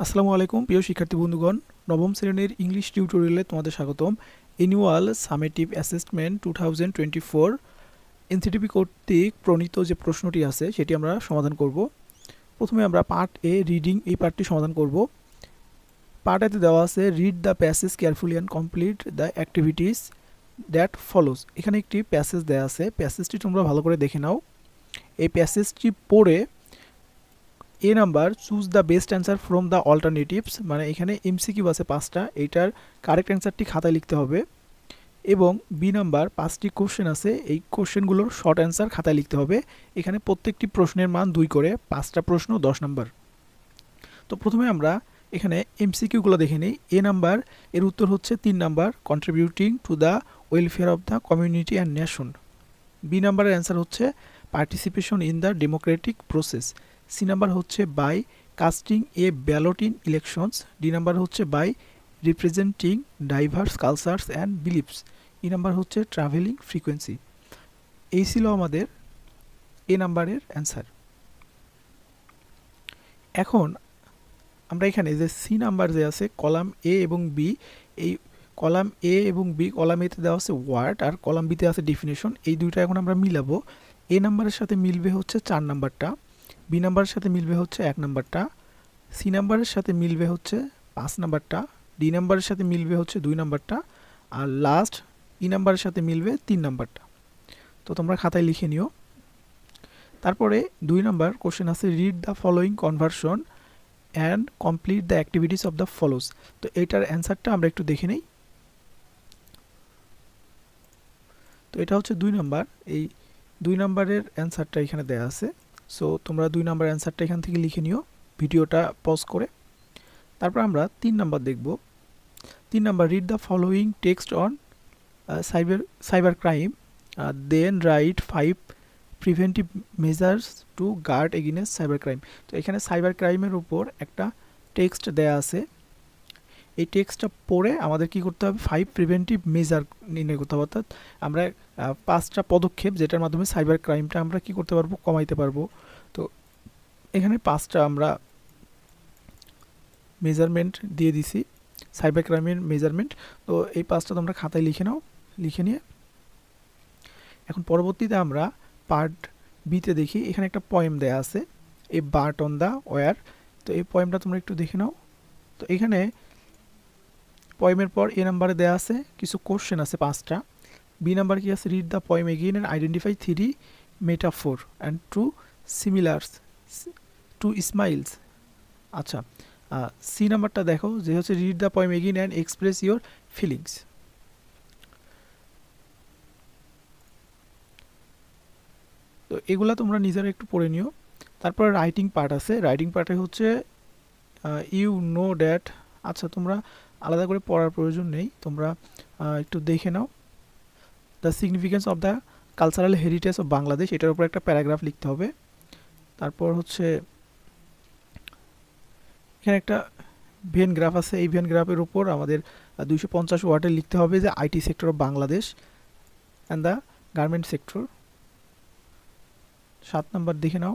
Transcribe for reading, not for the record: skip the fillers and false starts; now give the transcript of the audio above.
আসসালামু আলাইকুম প্রিয় শিক্ষার্থী বন্ধুগণ, নবম শ্রেণীর ইংলিশ টিউটোরিয়ালে তোমাদের স্বাগতম। অ্যানুয়াল সামেটিভ অ্যাসেসমেন্ট 2024 এনসিটিভি কর্তৃক প্রণীত যে প্রশ্নটি আছে সেটি আমরা সমাধান করব। প্রথমে আমরা পার্ট এ রিডিং এই পার্টটি সমাধান করব। পার্ট এতে দেওয়া আছে read the passage carefully and complete the activities that follows. এখানে একটি প্যাসেজ দেওয়া আছে, প্যাসেজটি তোমরা ভালো করে দেখে নাও। এই প্যাসেজটি পড়ে A number choose the best answer from the alternatives, মানে এখানে এমসিকিউ আছে 5টা, এইটার কারেক্ট অ্যান্সারটি খাতায় লিখতে হবে। এবং বি নাম্বার 5টি কোশ্চেন আছে, এই কোশ্চেনগুলোর শর্ট অ্যান্সার খাতায় লিখতে হবে। এখানে প্রত্যেকটি প্রশ্নের মান 2 করে, 5টা প্রশ্ন 10 নাম্বার। তো প্রথমে আমরা এখানে এমসিকিউগুলো দেখে নিই। এ নাম্বার এর উত্তর হচ্ছে 3 number, contributing to the welfare of the community and nation. B নাম্বারের অ্যান্সার হচ্ছে participation in the democratic process. C number হচ্ছে by casting a ballot in elections. D number হচ্ছে by representing diverse cultures and beliefs. E number হচ্ছে travelling frequency. এই ছিল আমাদের এ নাম্বারের answer. এখন আমরা এখানে যে সি নাম্বার যে আছে কলাম এ এবং বি, এই কলাম এ এবং বি, কলাম এতে দেওয়া আছে ওয়ার্ড আর কলাম বিতে আছে ডেফিনেশন। এই দুইটা এখন আমরা মিলাবো। এ নাম্বারের সাথে মিলবে হচ্ছে 4 নাম্বারটা, বি নাম্বারের সাথে মিলবে হচ্ছে 1 নাম্বারটা, সি নাম্বারের সাথে মিলবে হচ্ছে 5 নাম্বারটা, ডি নাম্বারের সাথে মিলবে হচ্ছে 2 নাম্বারটা, আর লাস্ট ই নাম্বারের সাথে মিলবে 3 নাম্বারটা। তো তোমরা খাতায় লিখে নিও। তারপরে 2 নাম্বার কোশ্চেন আছে read the following conversion and complete the activities of the follows. তো এটার অ্যান্সারটা আমরা একটু দেখে নিই। তো এটা হচ্ছে 2 নাম্বার, এই 2 নাম্বারের অ্যান্সারটা এখানে দেয়া আছে। সো তোমরা 2 নাম্বার অ্যান্সারটা এখান থেকে লিখে নিও ভিডিওটা পজ করে। তারপর আমরা 3 নাম্বার দেখব। 3 number read the following text on cyber crime, then write 5 preventive measures to guard against cyber crime. তো এখানে সাইবার ক্রাইমের উপর একটা টেক্সট দেয়া আছে। এই টেক্সটটা পড়ে আমাদের কি করতে হবে, 5 প্রিভেন্টিভ মেজার নির্ণয় করতে হবে, অর্থাৎ আমরা 5টা পদক্ষেপ যেটার মাধ্যমে সাইবার ক্রাইমটা আমরা কি করতে পারবো, কমাইতে পারবো। তো এখানে 5টা আমরা মেজারমেন্ট দিয়ে দিছি, সাইবার ক্রাইমের মেজারমেন্ট। তো এই 5টা তোমরা খাতায় লিখে নাও। লিখে নিয়ে এখন পরবর্তীতে আমরা পার্ট বিতে দেখি। এখানে একটা পয়েম দেয়া আছে, এ বার্ট অন দ্য ওয়্যার। তো এই পয়েমটা তোমরা একটু দেখে নাও। তো এখানে পয়েমের পর এ নাম্বারে দেয়া আছে কিছু কোশ্চেন আছে 5টা। বি নাম্বার কি আছে, read the poem again and identify 3 metaphor and 2 similars to smiles. আচ্ছা, সি নাম্বারটা দেখো যে হচ্ছে read the poem again and express your feelings. তো এগুলা তোমরা নিজেরা একটু পড়ে নিও। তারপর রাইটিং পার্ট আছে, রাইটিং পার্টে হচ্ছে ইউ নো দ্যাট। আচ্ছা, তোমরা আলাদা করে পড়ার প্রয়োজন নেই, তোমরা একটু দেখে নাও। The significance of the cultural heritage of Bangladesh, এটার উপর একটা প্যারাগ্রাফ লিখতে হবে। তারপর হচ্ছে এখানে একটা ভেন গ্রাফ আছে, এই ভেন গ্রাফের উপর আমাদের 250 ওয়ার্ডে লিখতে হবে যে IT sector of Bangladesh and the garment sector. 7 number দেখে নাও।